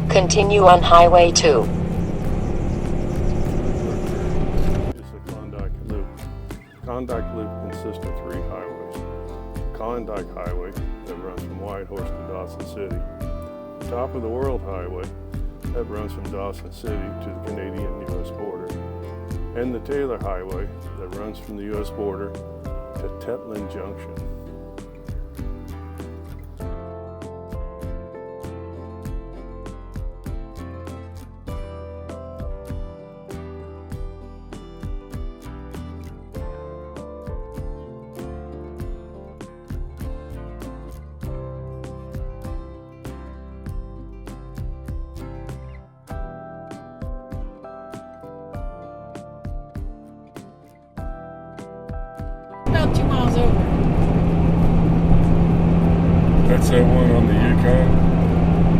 Continue on Highway 2. It's the Klondike Loop. Klondike Loop consists of 3 highways. The Klondike Highway that runs from Whitehorse to Dawson City. The Top of the World Highway that runs from Dawson City to the Canadian-U.S. border. And the Taylor Highway that runs from the U.S. border to Tetlin Junction. About 2 miles over. That's that one on the Yukon?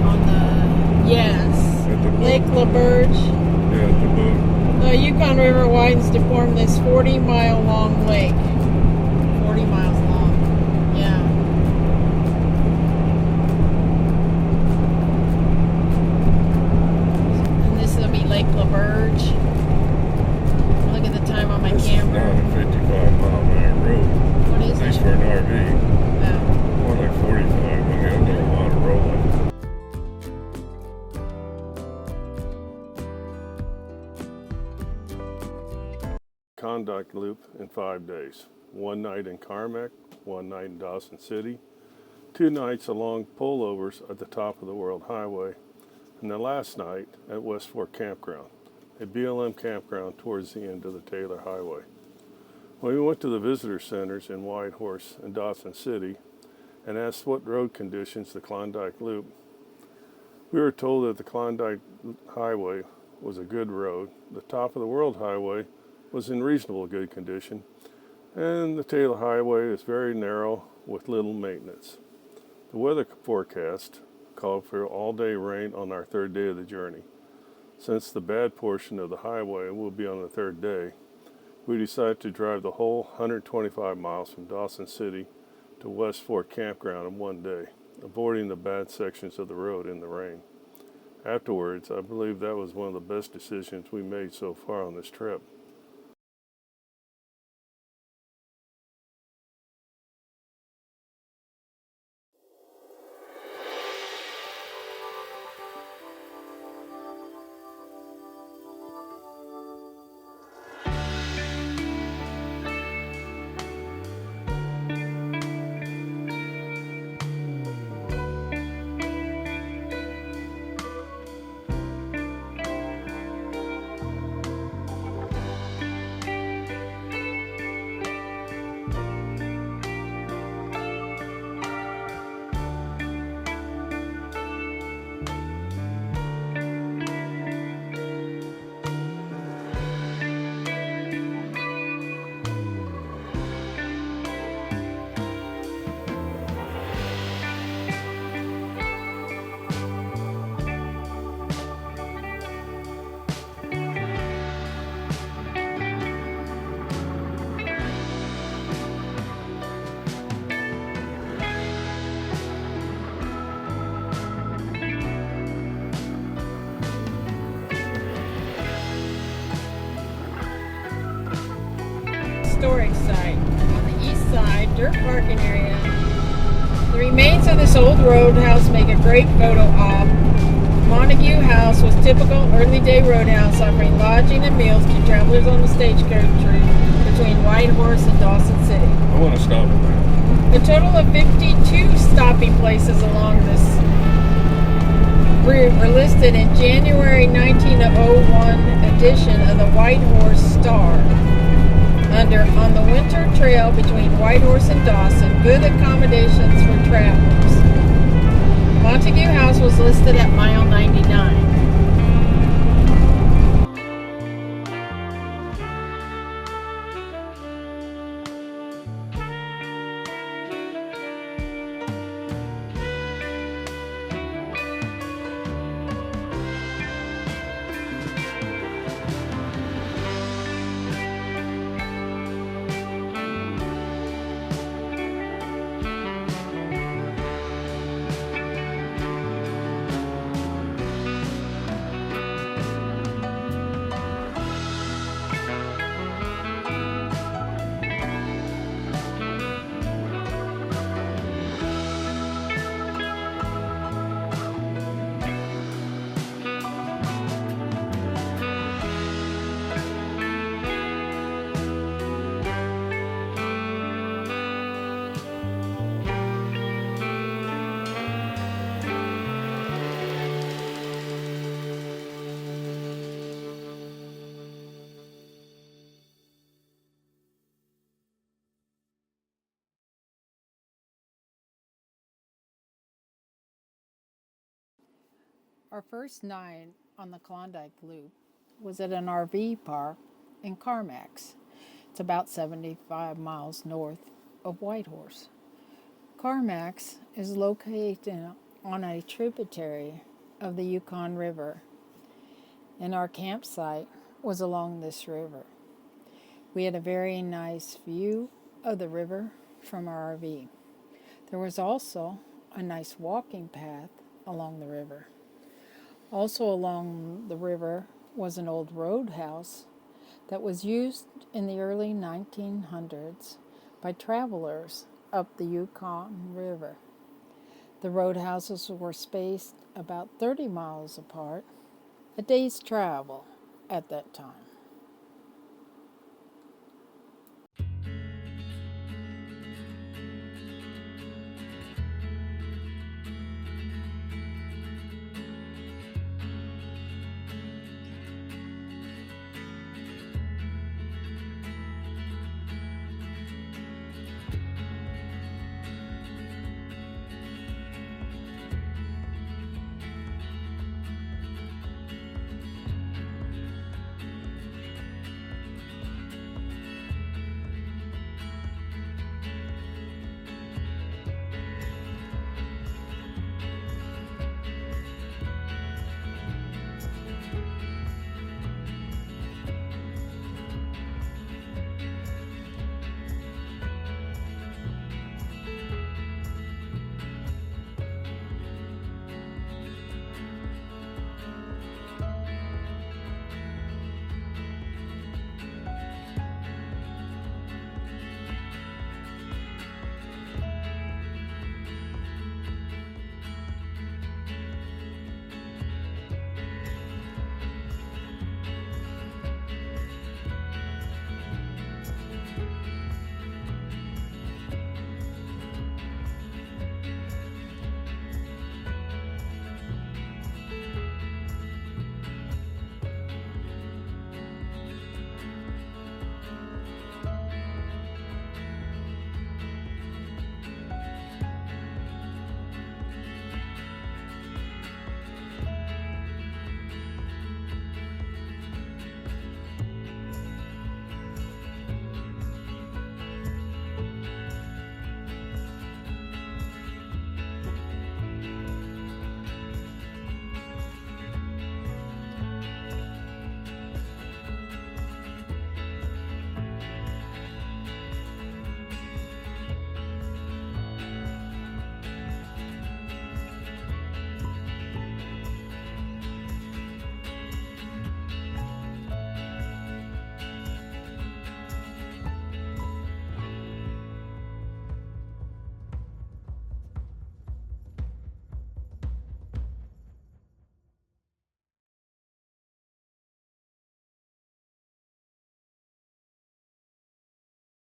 On the, yes, At the Lake LaBerge. Yeah, at the boat. The Yukon River widens to form this 40-mile long lake. 40 miles long, yeah. And this will be Lake LaBerge. Look at the time on my camera. Not a 55-mile-an-hour road. What is At least it? for an RV. Oh. More like 45. I mean, I've done a lot of rolling. Klondike Loop in 5 days. 1 night in Carmacks, 1 night in Dawson City, 2 nights along pullovers at the Top of the World Highway, and the last night at West Fork Campground, a BLM campground towards the end of the Taylor Highway. When we went to the visitor centers in Whitehorse and Dawson City and asked what road conditions the Klondike Loop, we were told that the Klondike Highway was a good road, the Top of the World Highway was in reasonable good condition, and the Taylor Highway is very narrow with little maintenance. The weather forecast called for all-day rain on our 3rd day of the journey. Since the bad portion of the highway will be on the 3rd day, we decided to drive the whole 125 miles from Dawson City to West Fork Campground in 1 day, avoiding the bad sections of the road in the rain. Afterwards, I believe that was one of the best decisions we made so far on this trip. Historic site. On the east side, dirt parking area. The remains of this old roadhouse make a great photo op. Montague House was typical early day roadhouse, offering lodging and meals to travelers on the stagecoach route between Whitehorse and Dawson City. I want to stop at that. A total of 52 stopping places along this route were listed in January 1901 edition of the Whitehorse Star. Under on the winter trail between Whitehorse and Dawson, good accommodations for travelers. Montague House was listed at mile 99. Our first night on the Klondike Loop was at an RV park in Carmacks. It's about 75 miles north of Whitehorse. Carmacks is located on a tributary of the Yukon River, and our campsite was along this river. We had a very nice view of the river from our RV. There was also a nice walking path along the river. Also along the river was an old roadhouse that was used in the early 1900s by travelers up the Yukon River. The roadhouses were spaced about 30 miles apart, a day's travel at that time.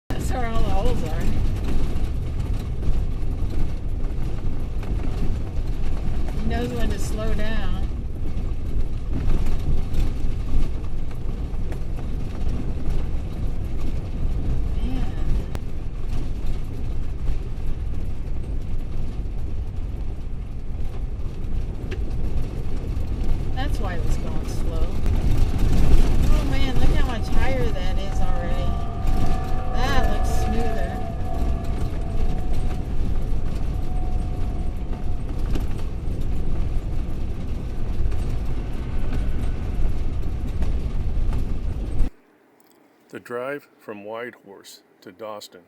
That's where all the holes are. He knows when to slow down. Man. That's why it was going slow. Oh man, look how much higher that is already. That looks smoother. The drive from Whitehorse to Dawson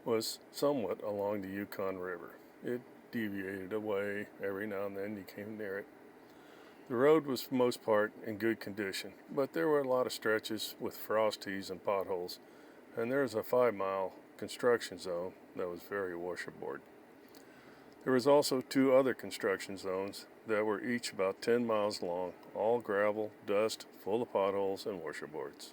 was somewhat along the Yukon River. It deviated away every now and then you came near it. The road was for the most part in good condition, but there were a lot of stretches with frosties and potholes, and there was a 5-mile construction zone that was very washerboard. There was also 2 other construction zones that were each about 10 miles long, all gravel, dust, full of potholes and washerboards.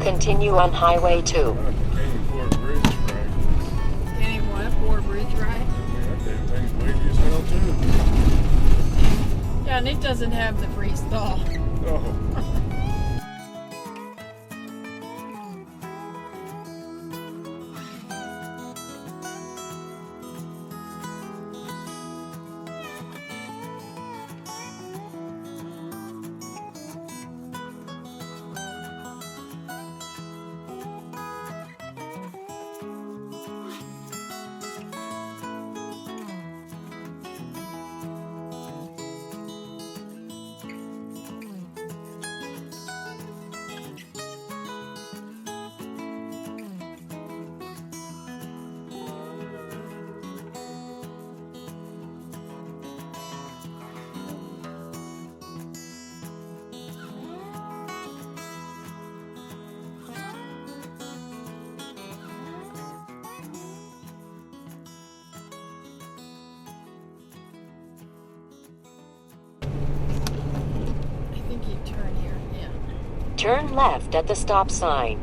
Continue on Highway 2. Can't even Ford Bridge right. Can't even what? Ford Bridge, right? I mean, that damn thing's wavy as hell too. Yeah, and it doesn't have the freestyle. Oh. I think you turn here, yeah. Turn left at the stop sign.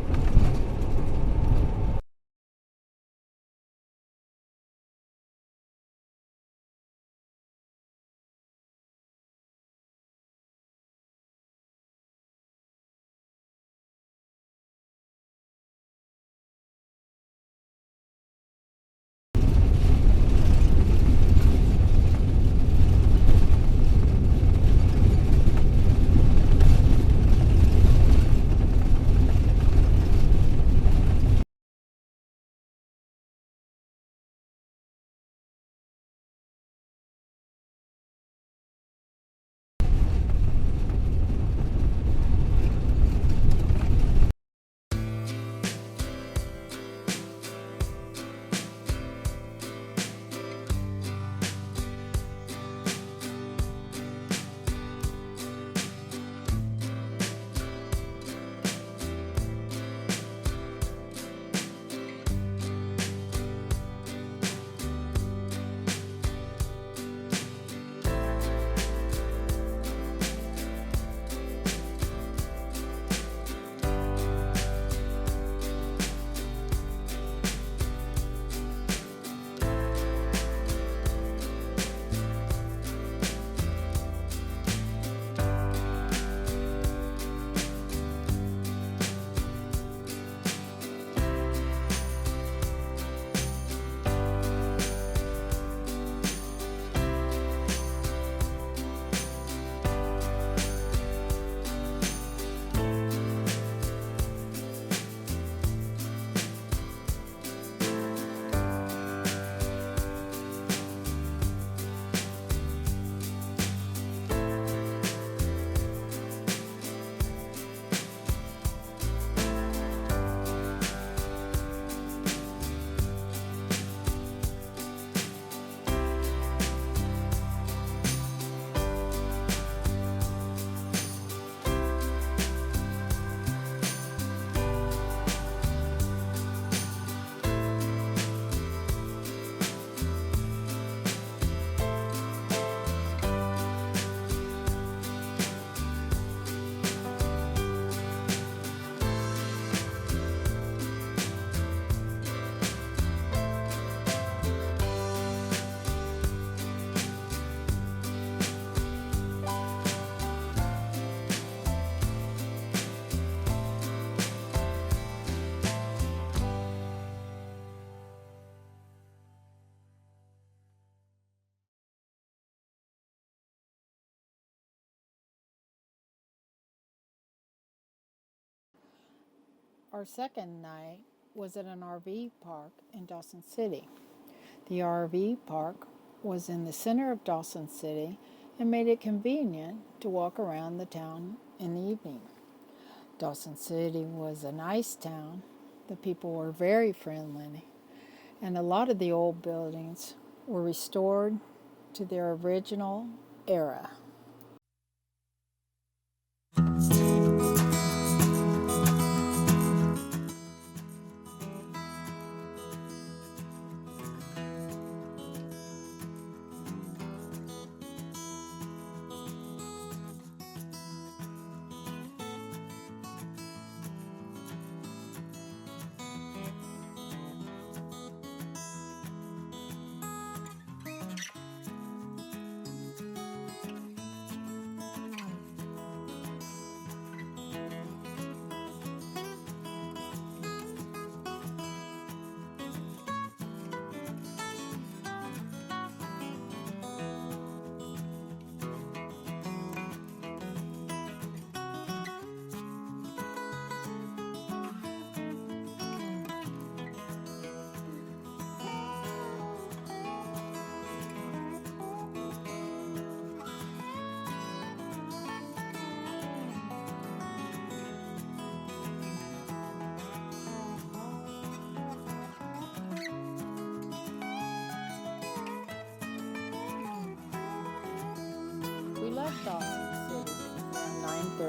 Our second night was at an RV park in Dawson City. The RV park was in the center of Dawson City and made it convenient to walk around the town in the evening. Dawson City was a nice town. The people were very friendly, and a lot of the old buildings were restored to their original era.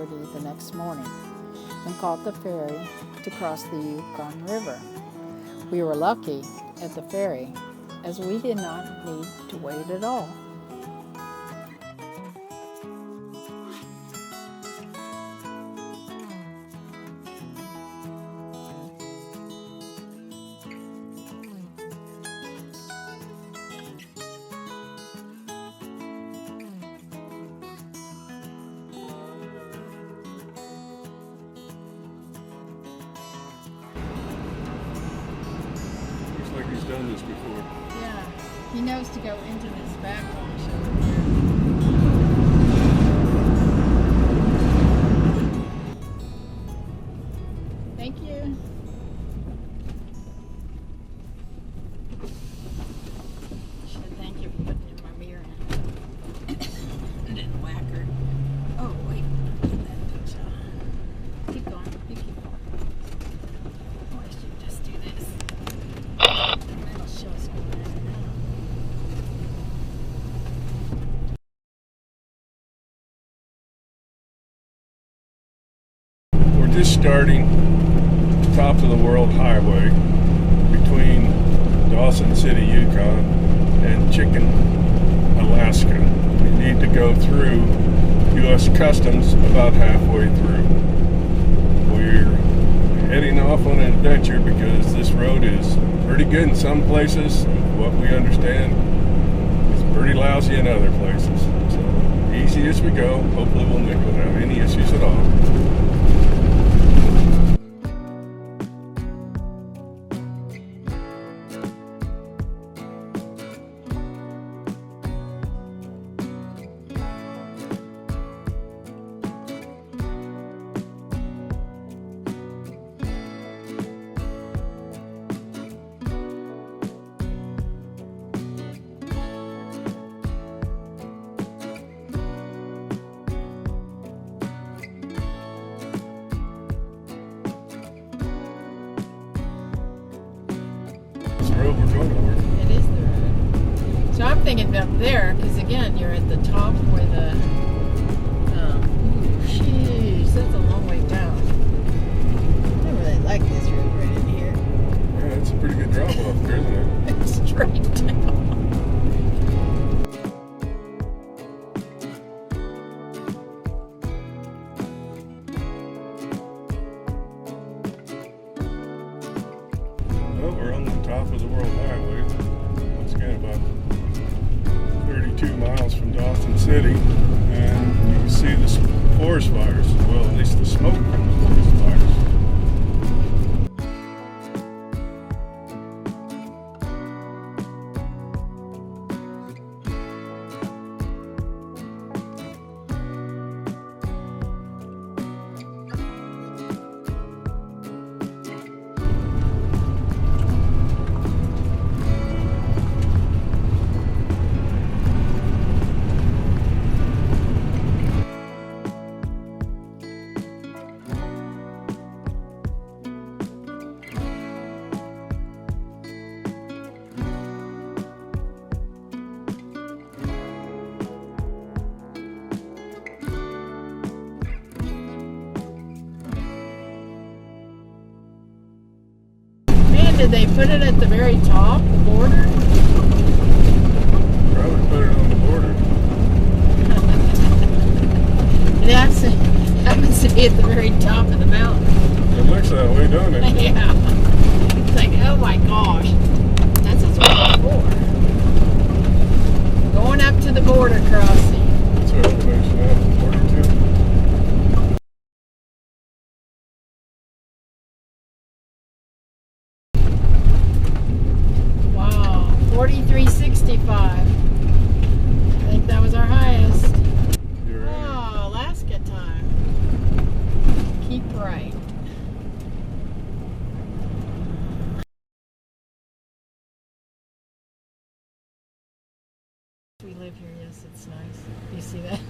6:30 the next morning and caught the ferry to cross the Yukon River. We were lucky at the ferry as we did not need to wait at all. Looks like he's done this before. Yeah, he knows to go into this back wash over here. Thank you. Should thank you for putting in my mirror. Didn't whack her. Oh wait, get that picture. Keep going. You keep going. Oh, I should just do this. That'll show us going in and out. We're just starting the top of the world highway between Dawson City, Yukon and Chicken, Alaska. We need to go through U.S. Customs about halfway through. We're heading off on an adventure because this road is pretty good in some places. What we understand, it's pretty lousy in other places. So easy as we go. Hopefully we'll make it without any issues at all. It's the road we're going over. It is the road. So I'm thinking up there, because again, you're at the top where the, ooh, jeez, that's a long way down. I really like this road right in here. Yeah, it's a pretty good drop off there, isn't it? It's straight down. Well, we're on the top of the World Highway. Once again, about 32 miles from Dawson City. And you can see the forest fires. Well, at least the smoke from the forest fires. Man, did they put it at the very top, the border? Probably put it on the border. It happens to be at the very top of the mountain. It looks that way, don't it? Yeah. It's like, oh my gosh. That's what it's for. Going up to the border crossing. That's what I'm mentioning at the border too. Wow. 4365. I think that was our highest. You're right. Oh, Alaska time. Keep right. We live here, yes, it's nice. Do you see that?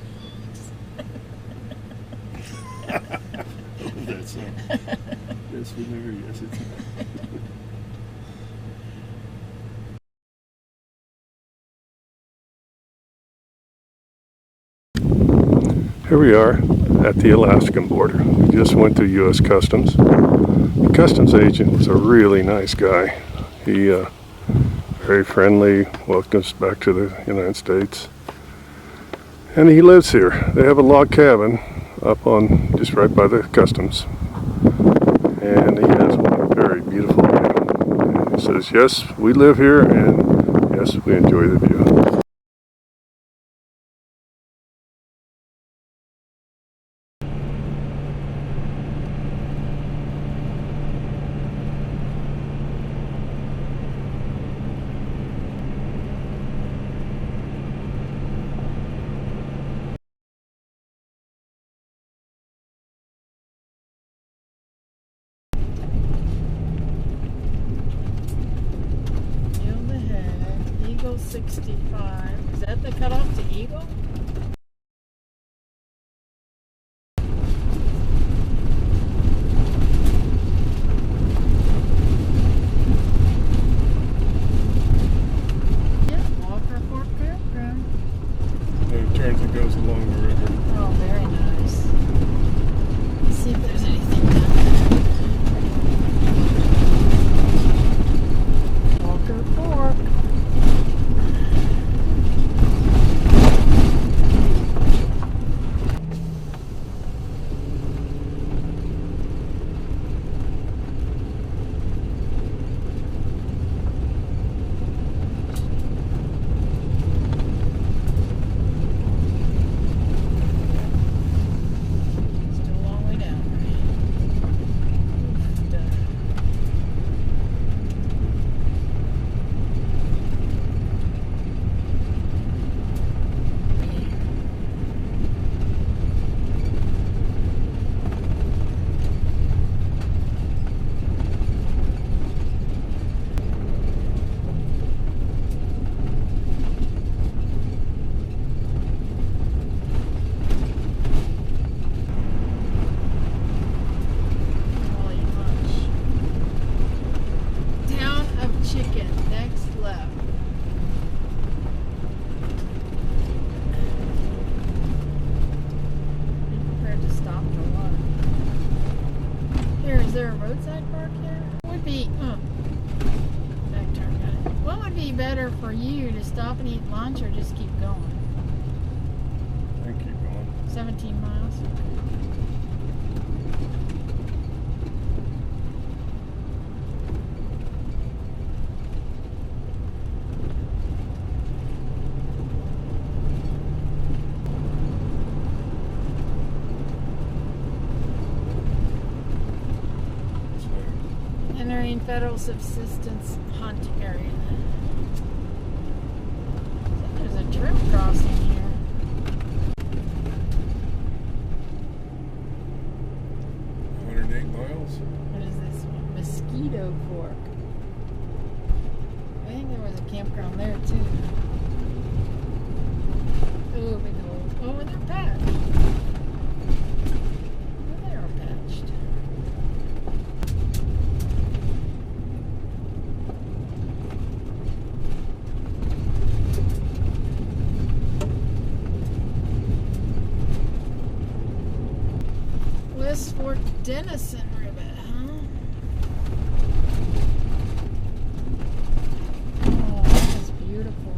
That's familiar, yes, it's Here we are at the Alaskan border. We just went through U.S. Customs. The customs agent was a really nice guy. He very friendly, welcomed us back to the United States. And he lives here. They have a log cabin up on just right by the customs. And he has one very beautiful view. And he says, yes, we live here, and yes, we enjoy the view. Yield ahead. Eagle 65. Is that the cutoff to Eagle? Yeah, Walker Fork Campground. It turns and goes along the river. Oh, very nice. Let's see if there's anything down there. Walker Fork. Still a long way down. I'll eat lunch. Town of Chicken, next left. Be prepared to stop for what? Here, is there a roadside park here? What would be, back turn, got it. What would be better for you, to stop and eat lunch or just keep going? I keep going. 17 miles. Entering federal subsistence hunt area. There's a trim crossing here. 108 miles. What is this one? Mosquito Fork. I think there was a campground there too. Oh, big hole. Oh, and they're patched. Oh, they are patched. West Fork Denison Ribbit, huh? Oh, that is beautiful.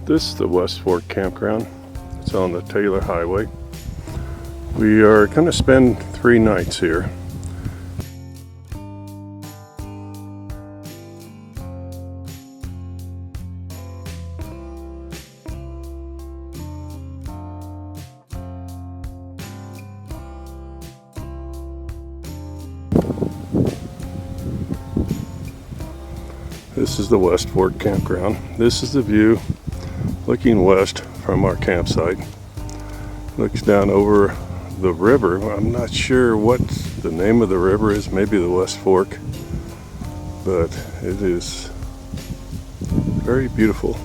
This is the West Fork Campground. It's on the Taylor Highway. We are going to spend 3 nights here. This is the West Fork campground. This is the view looking west from our campsite. Looks down over the river. I'm not sure what the name of the river is, maybe the West Fork, but it is very beautiful.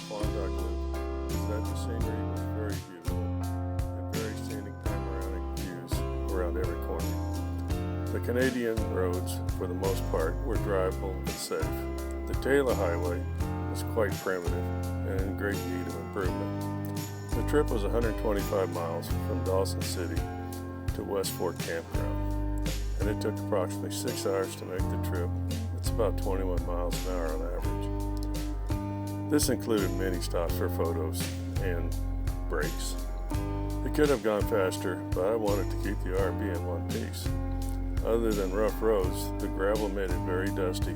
Klondike Loop. The scenery was very beautiful and very scenic panoramic views around every corner. The Canadian roads, for the most part, were drivable and safe. The Taylor Highway was quite primitive and in great need of improvement. The trip was 125 miles from Dawson City to West Fork Campground, and it took approximately 6 hours to make the trip. It's about 21 miles an hour on average. This included many stops for photos and breaks. It could have gone faster, but I wanted to keep the RV in one piece. Other than rough roads, the gravel made it very dusty.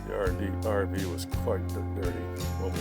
The RV was quite dirty when we